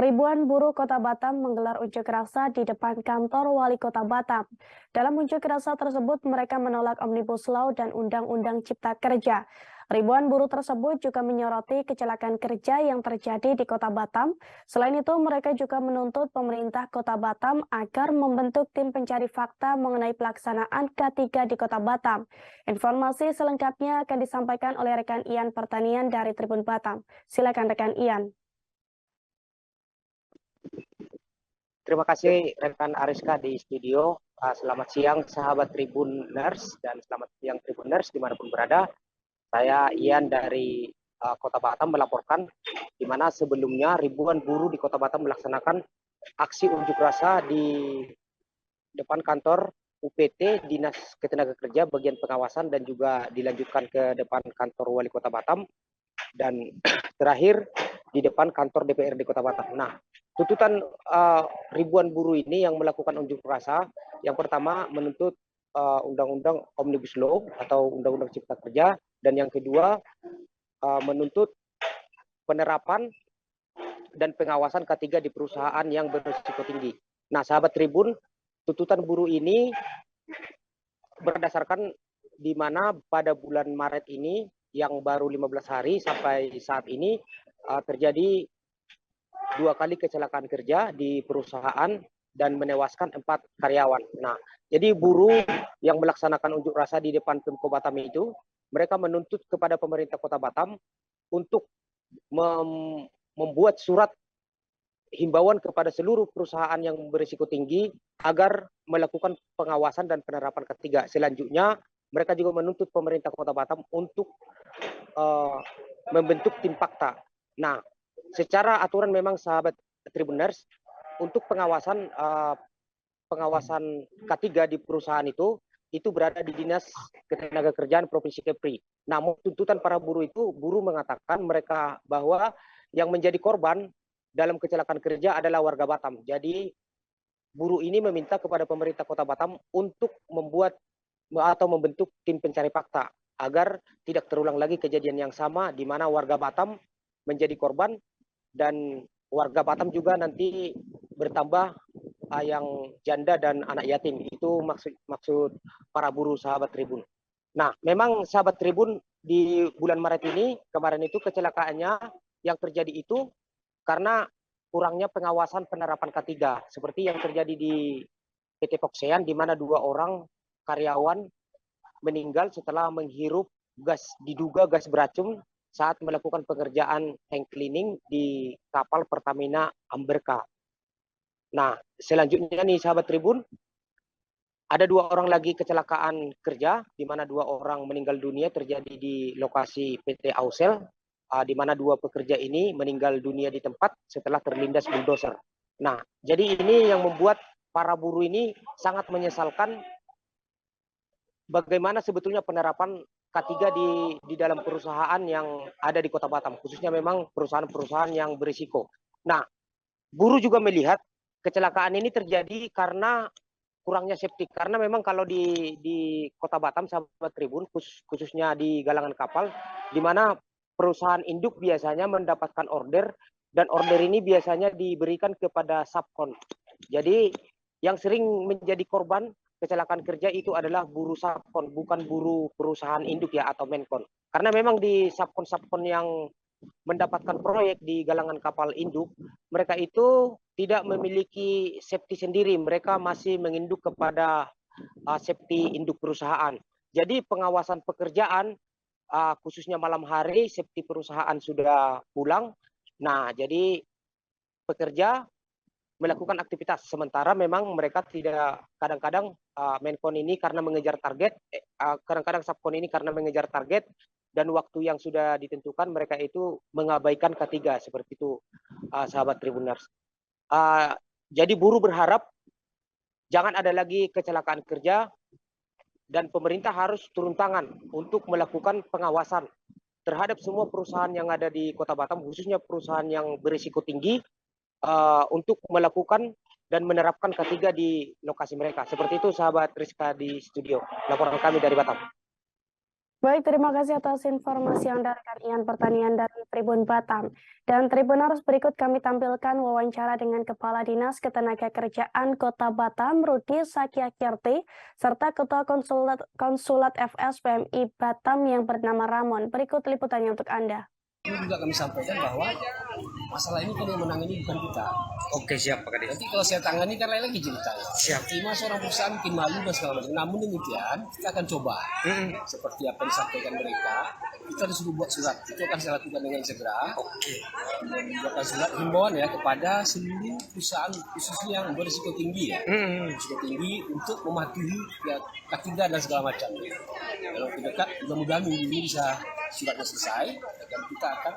Ribuan buruh Kota Batam menggelar unjuk rasa di depan kantor Wali Kota Batam. Dalam unjuk rasa tersebut, mereka menolak Omnibus Law dan Undang-Undang Cipta Kerja. Ribuan buruh tersebut juga menyoroti kecelakaan kerja yang terjadi di Kota Batam. Selain itu, mereka juga menuntut pemerintah Kota Batam agar membentuk tim pencari fakta mengenai pelaksanaan K3 di Kota Batam. Informasi selengkapnya akan disampaikan oleh rekan Ian Pertanian dari Tribun Batam. Silakan rekan Ian. Terima kasih rekan Ariska di studio. Selamat siang sahabat Tribuners dan selamat siang Tribuners dimanapun berada. Saya Ian dari Kota Batam melaporkan di mana sebelumnya ribuan buruh di Kota Batam melaksanakan aksi unjuk rasa di depan kantor UPT Dinas Ketenagakerja bagian pengawasan dan juga dilanjutkan ke depan kantor Wali Kota Batam dan terakhir di depan kantor DPRD Kota Batam. Nah, tuntutan ribuan buruh ini yang melakukan unjuk rasa, yang pertama menuntut Undang-Undang Omnibus Law atau Undang-Undang Cipta Kerja, dan yang kedua menuntut penerapan dan pengawasan K3 di perusahaan yang berisiko tinggi. Nah, sahabat Tribun, tuntutan buruh ini berdasarkan di mana pada bulan Maret ini yang baru 15 hari sampai saat ini terjadi 2 kali kecelakaan kerja di perusahaan dan menewaskan 4 karyawan. Nah, jadi buruh yang melaksanakan unjuk rasa di depan Pemko Batam itu, mereka menuntut kepada pemerintah Kota Batam untuk membuat surat himbauan kepada seluruh perusahaan yang berisiko tinggi agar melakukan pengawasan dan penerapan K3. Selanjutnya, mereka juga menuntut pemerintah Kota Batam untuk membentuk tim fakta. Nah, secara aturan memang sahabat Tribuners, untuk pengawasan K3 di perusahaan itu berada di Dinas Ketenagakerjaan Provinsi Kepri. Namun tuntutan para buruh itu, buruh mengatakan mereka bahwa yang menjadi korban dalam kecelakaan kerja adalah warga Batam. Jadi buruh ini meminta kepada pemerintah Kota Batam untuk membuat atau membentuk tim pencari fakta agar tidak terulang lagi kejadian yang sama di mana warga Batam menjadi korban dan warga Batam juga nanti bertambah yang janda dan anak yatim. Itu maksud para buruh sahabat Tribun. Nah, memang sahabat Tribun di bulan Maret ini kemarin itu kecelakaannya yang terjadi itu karena kurangnya pengawasan penerapan K3 seperti yang terjadi di PT Poksean di mana 2 orang karyawan meninggal setelah menghirup diduga gas beracun saat melakukan pekerjaan tank cleaning di kapal Pertamina Amberka. Nah, selanjutnya nih sahabat Tribun, ada 2 orang lagi kecelakaan kerja di mana 2 orang meninggal dunia terjadi di lokasi PT Ausel, di mana 2 pekerja ini meninggal dunia di tempat setelah terlindas bulldozer. Nah, jadi ini yang membuat para buruh ini sangat menyesalkan bagaimana sebetulnya penerapan K3 di dalam perusahaan yang ada di Kota Batam, khususnya memang perusahaan-perusahaan yang berisiko. Nah, buruh juga melihat kecelakaan ini terjadi karena kurangnya safety. Karena memang kalau di Kota Batam, sahabat Tribun, khususnya di galangan kapal, di mana perusahaan induk biasanya mendapatkan order, dan order ini biasanya diberikan kepada subkon. Jadi yang sering menjadi korban kecelakaan kerja itu adalah buruh subkon, bukan buruh perusahaan induk ya atau menkon. Karena memang di subkon yang mendapatkan proyek di galangan kapal induk, mereka itu tidak memiliki safety sendiri, mereka masih menginduk kepada safety induk perusahaan. Jadi pengawasan pekerjaan khususnya malam hari safety perusahaan sudah pulang. Nah, jadi pekerja melakukan aktivitas sementara memang mereka tidak, kadang-kadang menkon ini karena mengejar target, kadang-kadang subkon ini karena mengejar target dan waktu yang sudah ditentukan mereka itu mengabaikan K3 seperti itu sahabat Tribuners. Jadi buruh berharap jangan ada lagi kecelakaan kerja dan pemerintah harus turun tangan untuk melakukan pengawasan terhadap semua perusahaan yang ada di Kota Batam, khususnya perusahaan yang berisiko tinggi, untuk melakukan dan menerapkan K3 di lokasi mereka. Seperti itu sahabat Rizka di studio. Laporan kami dari Batam. Baik, terima kasih atas informasi Anda rekan Ian Pertanian dari Tribun Batam. Dan Tribuners, berikut kami tampilkan wawancara dengan Kepala Dinas Ketenagakerjaan Kota Batam, Rudi Sakyakirti, serta Ketua Konsulat FS PMI Batam yang bernama Ramon. Berikut liputannya untuk Anda. Ini juga kami sampaikan bahwa masalah ini kan yang menangani bukan kita. Oke, siap Pak Kades. Nanti kalau saya tangani kan lain lagi ceritanya. Siap. Cuma seorang perusahaan mungkin malu dan segala macam. Namun demikian kita akan coba. Seperti apa yang disampaikan mereka, kita disuruh buat surat. Itu akan saya lakukan dengan segera. Oke. Buatkan surat himbauan ya kepada seluruh perusahaan khususnya yang berisiko tinggi ya. Berisiko tinggi untuk mematuhi ya, K3 dan segala macam. Kalau dekat, mudah-mudahan minggu ini bisa suratnya selesai dan kita akan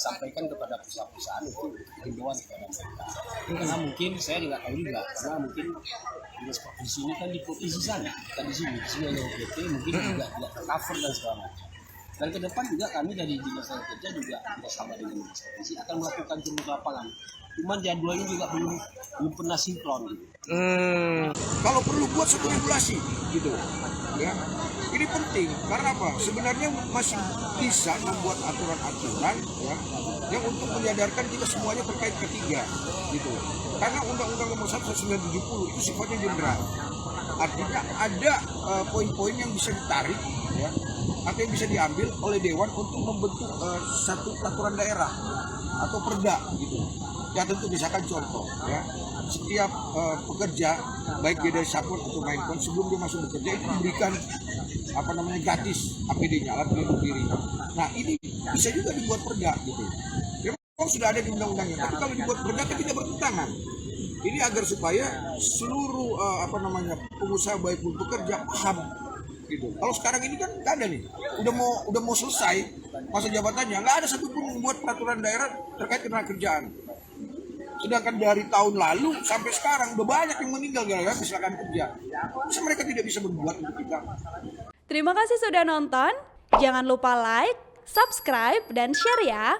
sampaikan kepada perusahaan-perusahaan itu himbauan kepada mereka. Karena mungkin saya tidak tahu juga, karena mungkin dinas provinsi ini kan di provinsi sana, bukan di sini hanya OPT mungkin juga tidak tercover dan segala macam. Dan ke depan juga kami dari dinas kerja juga bersama dengan dinas provinsi akan melakukan turun ke lapangan. Cuman jadwalnya juga belum pernah sinkron gitu. Kalau perlu buat satu regulasi gitu ya, ini penting karena apa, sebenarnya masih bisa membuat aturan-aturan ya yang untuk menyadarkan kita semuanya terkait ketiga gitu, karena Undang-Undang Nomor 1 tahun 1970 itu sifatnya general, artinya ada poin-poin yang bisa ditarik ya atau yang bisa diambil oleh Dewan untuk membentuk satu peraturan daerah atau perda gitu. Ya tentu misalkan contoh ya, setiap pekerja baik dia dari Sapon atau Mainkon sebelum dia masuk bekerja itu diberikan gratis APD-nya, alat pelindung diri. Nah ini bisa juga dibuat perda gitu. Memang sudah ada di undang-undangnya, tapi kalau dibuat perda kan tidak bertentangan. Ini agar supaya seluruh pengusaha baik pun pekerja paham gitu. Kalau sekarang ini kan nggak ada nih, udah mau selesai masa jabatannya, nggak ada satupun membuat peraturan daerah terkait tenaga kerjaan. Sedangkan dari tahun lalu sampai sekarang udah banyak yang meninggal gara-gara kecelakaan kerja. Masa mereka tidak bisa berbuat untuk kita? Terima kasih sudah nonton. Jangan lupa like, subscribe, dan share ya.